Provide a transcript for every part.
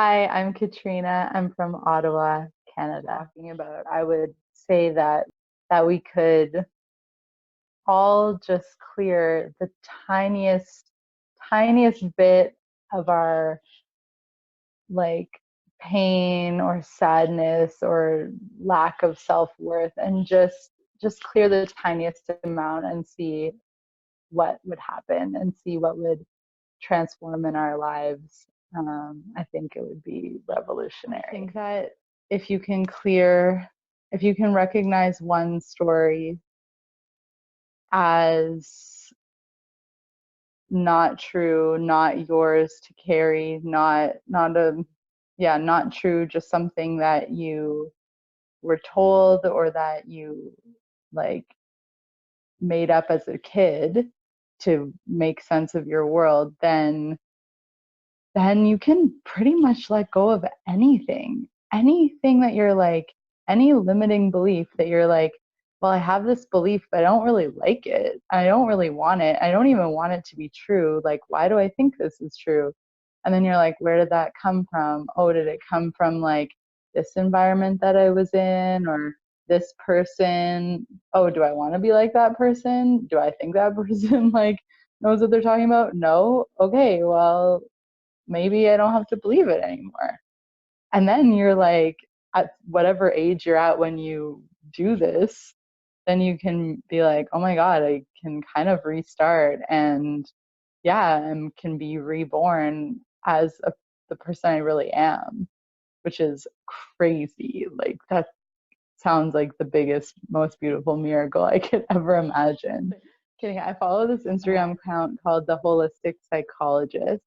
Hi, I'm Katrina. I'm from Ottawa, Canada. Talking about, I would say that we could all just clear the tiniest bit of our like pain or sadness or lack of self-worth and just clear the tiniest amount and see what would happen and see what would transform in our lives. I think it would be revolutionary. I think that if you can clear, if you can recognize one story as not true, not yours to carry, not true, just something that you were told or that you like made up as a kid to make sense of your world, then you can pretty much let go of anything that you're like, any limiting belief that you're like, well, I have this belief, but I don't really like it. I don't really want it. I don't even want it to be true. Like, why do I think this is true? And then you're like, where did that come from? Oh, did it come from like this environment that I was in or this person? Oh, do I want to be like that person? Do I think that person like knows what they're talking about? No. Okay, well, maybe I don't have to believe it anymore. And then you're like, at whatever age you're at when you do this, then you can be like, oh my God, I can kind of restart and yeah, and can be reborn as the person I really am, which is crazy. Like that sounds like the biggest, most beautiful miracle I could ever imagine. Kidding. I follow this Instagram account called The Holistic Psychologist,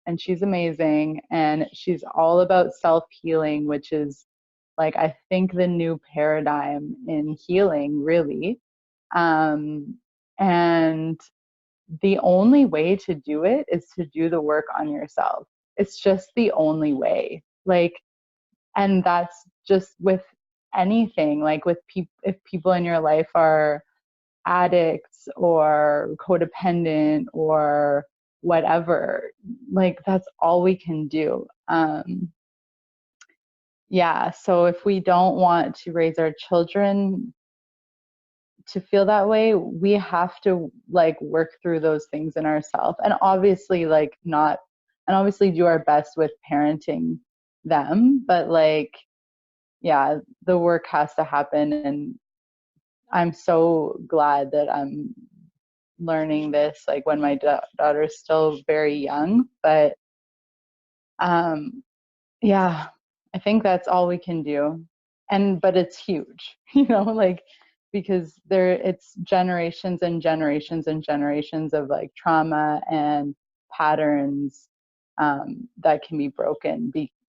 and she's amazing, and she's all about self-healing, which is like I think the new paradigm in healing, really. And the only way to do it is to do the work on yourself. It's just the only way. Like, and that's just with anything, like with people, if people in your life are addicts or codependent or whatever, like that's all we can do. Yeah, so if we don't want to raise our children to feel that way, we have to like work through those things in ourselves, and obviously like not, and obviously do our best with parenting them, but like, yeah, the work has to happen. And I'm so glad that I'm learning this like when my daughter is still very young, but um yeah, I think that's all we can do. And but it's huge, like because there it's generations and generations and generations of like trauma and patterns that can be broken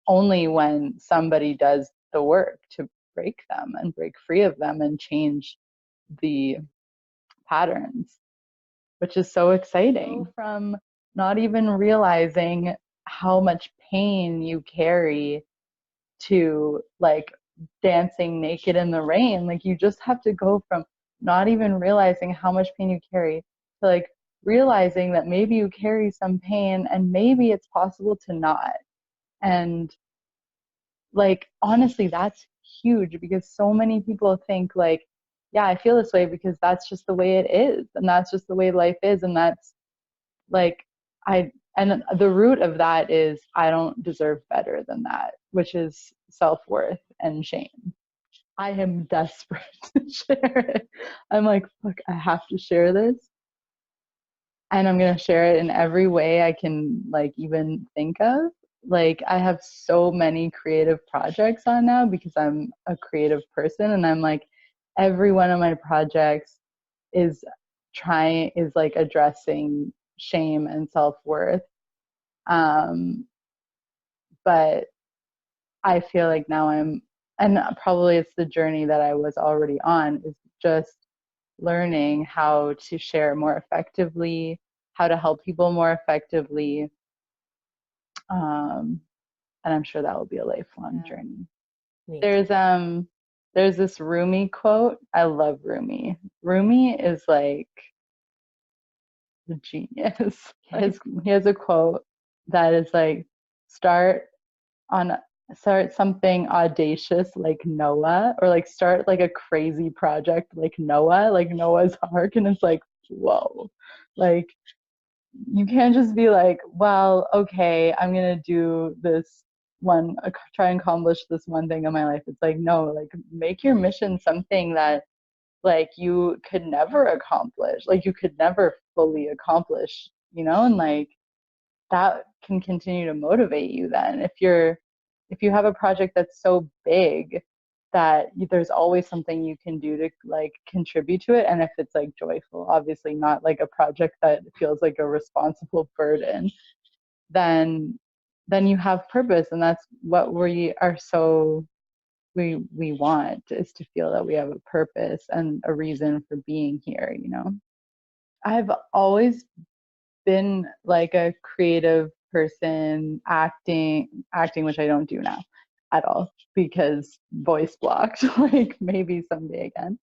only when somebody does the work to break them and break free of them and change the patterns, which is so exciting. From not even realizing how much pain you carry to like dancing naked in the rain. Like you just have to go from not even realizing how much pain you carry to like realizing that maybe you carry some pain and maybe it's possible to not. And like honestly, that's huge because so many people think like, yeah, I feel this way because that's just the way it is and that's just the way life is, and that's like and the root of that is I don't deserve better than that, which is self-worth and shame. I am desperate to share it. I'm like, fuck, I have to share this. And I'm going to share it in every way I can like even think of. Like I have so many creative projects on now because I'm a creative person, and I'm like every one of my projects is is like addressing shame and self-worth. Um, but I feel like now and probably it's the journey that I was already on, is just learning how to share more effectively, how to help people more effectively. Um, and I'm sure that will be a lifelong journey. There's there's this Rumi quote. I love Rumi. Rumi is like the genius. He has a quote that is like, start on start something audacious like Noah, or like start like a crazy project like Noah, like Noah's Ark, and it's like, whoa, like you can't just be like, well, okay, I'm gonna do this one, try and accomplish this one thing in my life. It's like, no, like make your mission something that like you could never accomplish, like you could never fully accomplish, you know, and like that can continue to motivate you then. If you have a project that's so big that there's always something you can do to like contribute to it, and if it's like joyful, obviously not like a project that feels like a responsible burden, then you have purpose, and that's what we are so we want, is to feel that we have a purpose and a reason for being here, you know. I've always been like a creative person, acting, which I don't do now at all because voice blocked, like maybe someday again.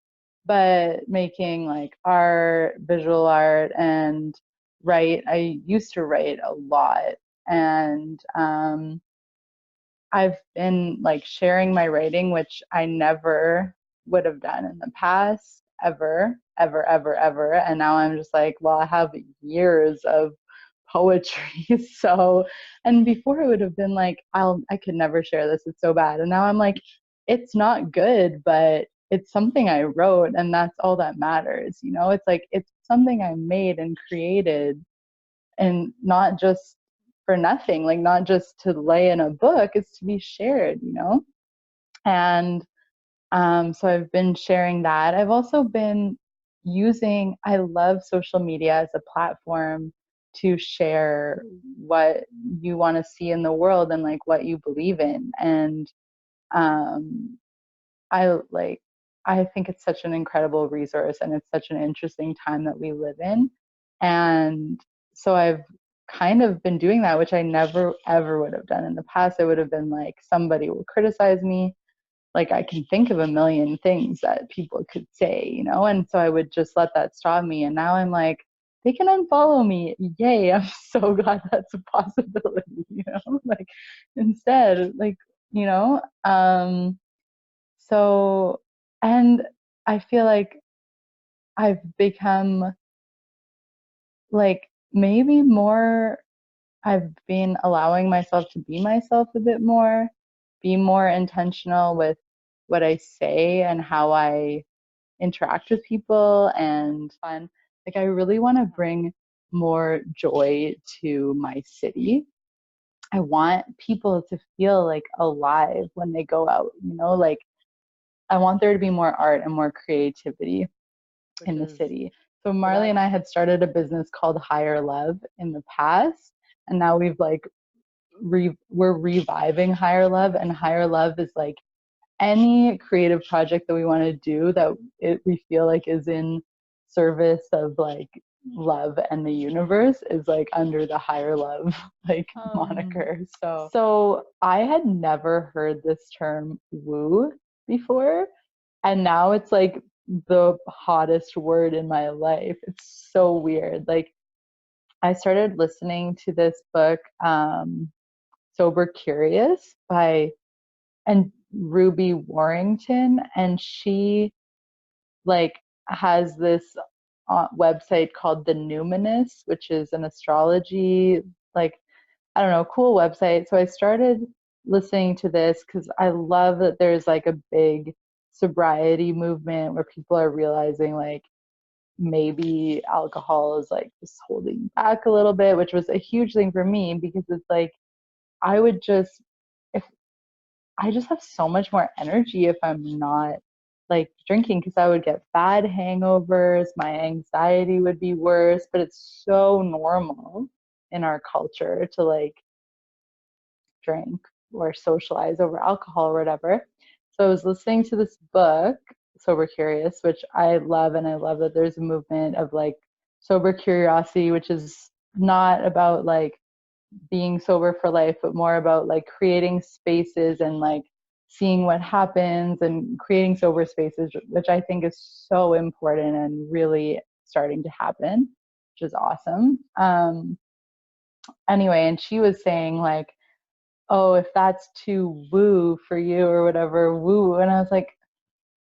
But making like art, visual art, and write. I used to write a lot, and I've been like sharing my writing, which I never would have done in the past, ever, ever, ever, ever. And now I'm just like, well, I have years of poetry. So, and before it would have been like, I could never share this. It's so bad. And now I'm like, it's not good, but it's something I wrote, and that's all that matters. You know, it's like, it's something I made and created, and not just for nothing, like not just to lay in a book, it's to be shared, you know. And so I've been sharing that. I've also been using, I love social media as a platform to share what you want to see in the world and like what you believe in. And um, I like, I think it's such an incredible resource, and it's such an interesting time that we live in. And so I've kind of been doing that, which I never ever would have done in the past. I would have been like, somebody will criticize me. Like I can think of a million things that people could say, you know, and so I would just let that stop me. And now I'm like, they can unfollow me. Yay. I'm so glad that's a possibility, you know, like instead, like, you know, so, and I feel like I've become like maybe more, I've been allowing myself to be myself a bit more, be more intentional with what I say and how I interact with people and fun. Like, I really want to bring more joy to my city. I want people to feel like alive when they go out, you know, like I want there to be more art and more creativity Which in the is city. So so Marley that and I had started a business called Higher Love in the past, and now we've like we're reviving Higher Love, and Higher Love is like any creative project that we want to do that we feel like is in service of like love and the universe is like under the Higher Love like moniker. So I had never heard this term woo before, and now it's like the hottest word in my life. It's so weird. Like I started listening to this book, Sober Curious by and Ruby Warrington, and she like has this website called the Numinous, which is an astrology, like I don't know, cool website. So I started listening to this because I love that there's like a big sobriety movement where people are realizing like maybe alcohol is like just holding back a little bit, which was a huge thing for me because it's like I would just, if I just have so much more energy if I'm not like drinking, because I would get bad hangovers, my anxiety would be worse, but it's so normal in our culture to like drink or socialize over alcohol or whatever. So I was listening to this book, Sober Curious, which I love, and I love that there's a movement of like sober curiosity, which is not about like being sober for life, but more about like creating spaces and like seeing what happens and creating sober spaces, which I think is so important and really starting to happen, which is awesome. Anyway, and she was saying like oh, if that's too woo for you or whatever, woo. And I was like,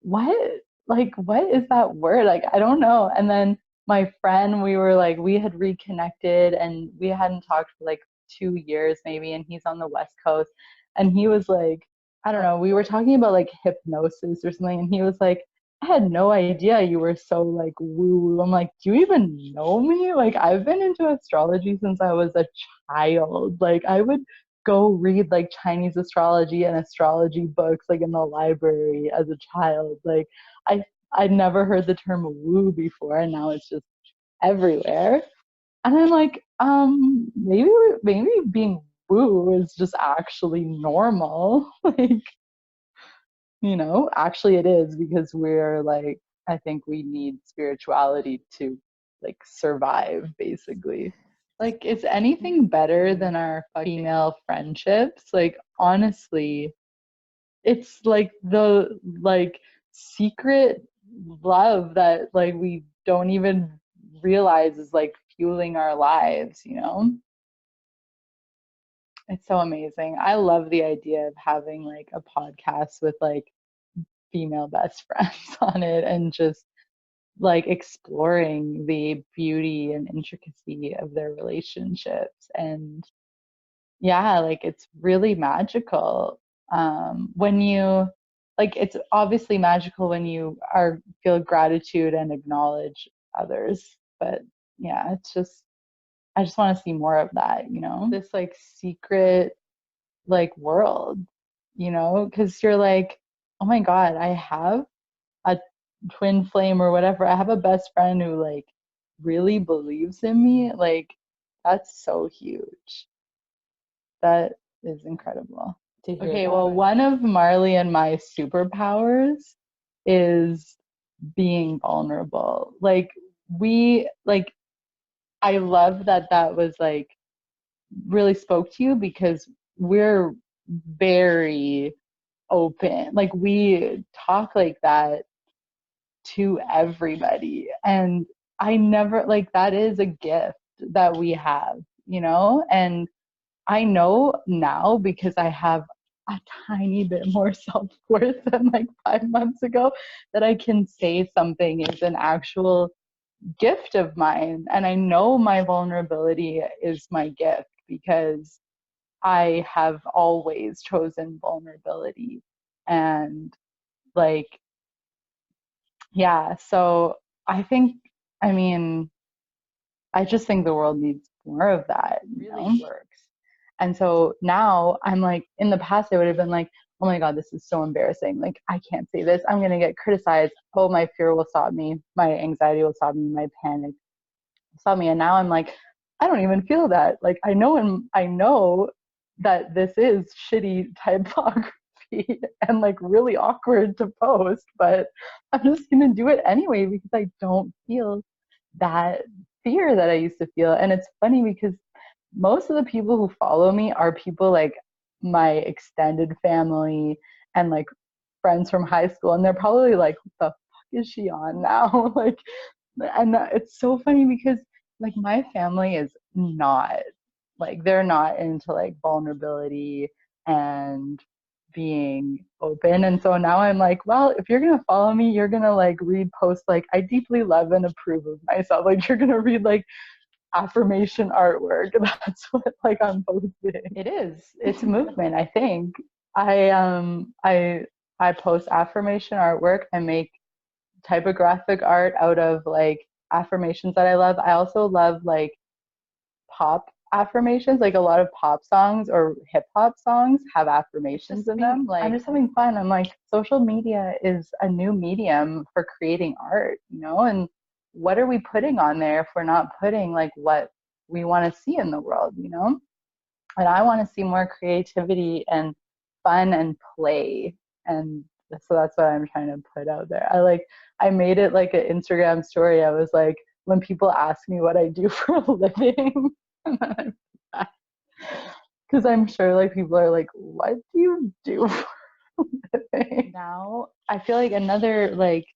what? Like, what is that word? Like, I don't know. And then my friend, we were like, we had reconnected and we hadn't talked for like 2 years maybe. And he's on the West Coast. And he was like, I don't know, we were talking about like hypnosis or something. And he was like, I had no idea you were so like woo. I'm like, do you even know me? Like, I've been into astrology since I was a child. Like, I would go read like Chinese astrology and astrology books like in the library as a child. Like I I'd never heard the term woo before and now it's just everywhere. And I'm like, maybe being woo is just actually normal. Like, actually it is because we're like I think we need spirituality to like survive basically. Like, is anything better than our female friendships? Like, honestly, it's like the like secret love that like we don't even realize is like fueling our lives. It's so amazing. I love the idea of having like a podcast with like female best friends on it and just like exploring the beauty and intricacy of their relationships. And yeah, like it's really magical when you like it's obviously magical when you are feel gratitude and acknowledge others. But yeah, it's just I just want to see more of that. This like secret like world, because you're like, oh my God, I have a twin flame or whatever. I have a best friend who like really believes in me. Like, that's so huge. That is incredible. To hear okay, that. Well, one of Marley and my superpowers is being vulnerable. Like, I love that that was like really spoke to you because we're very open. Like, we talk like that to everybody. And I never, like, that is a gift that we have. And I know now because I have a tiny bit more self worth than like 5 months ago that I can say something is an actual gift of mine. And I know my vulnerability is my gift because I have always chosen vulnerability. And like, yeah, so I think, I mean, I just think the world needs more of that. Really works. And so now I'm like, in the past, I would have been like, oh my God, this is so embarrassing. Like, I can't say this. I'm going to get criticized. Oh, my fear will stop me. My anxiety will stop me. My panic will stop me. And now I'm like, I don't even feel that. Like, I know that this is shitty typography and like really awkward to post, but I'm just going to do it anyway because I don't feel that fear that I used to feel. And it's funny because most of the people who follow me are people like my extended family and like friends from high school. And they're probably like, what the fuck is she on now? Like, and it's so funny because like my family is not like, they're not into like vulnerability and being open. And so now I'm like, well, if you're gonna follow me, you're gonna like read posts like I deeply love and approve of myself. Like, you're gonna read like affirmation artwork. That's what like I'm posting. It is. It's a movement, I think. I post affirmation artwork. I make typographic art out of like affirmations that I love. I also love like pop affirmations. Like, a lot of pop songs or hip hop songs have affirmations in them. Like, I'm just having fun. I'm like, social media is a new medium for creating art, and what are we putting on there if we're not putting like what we want to see in the world? And I want to see more creativity and fun and play. And so that's what I'm trying to put out there. I made it like an Instagram story. I was like, when people ask me what I do for a living, because I'm sure like people are like, what do you do for a living? Now I feel like another like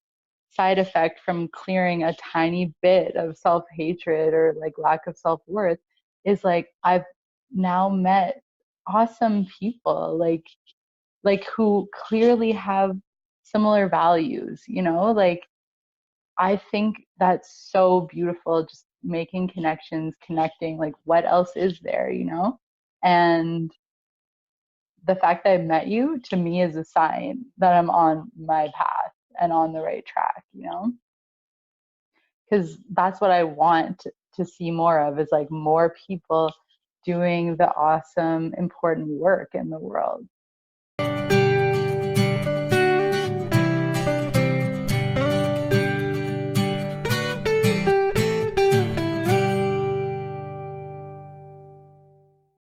side effect from clearing a tiny bit of self-hatred or like lack of self-worth is like I've now met awesome people, like who clearly have similar values, you know? Like I think that's so beautiful, just making connections, connecting, like what else is there, you know? And the fact that I met you to me is a sign that I'm on my path and on the right track, you know? Because that's what I want to see more of, is like more people doing the awesome, important work in the world.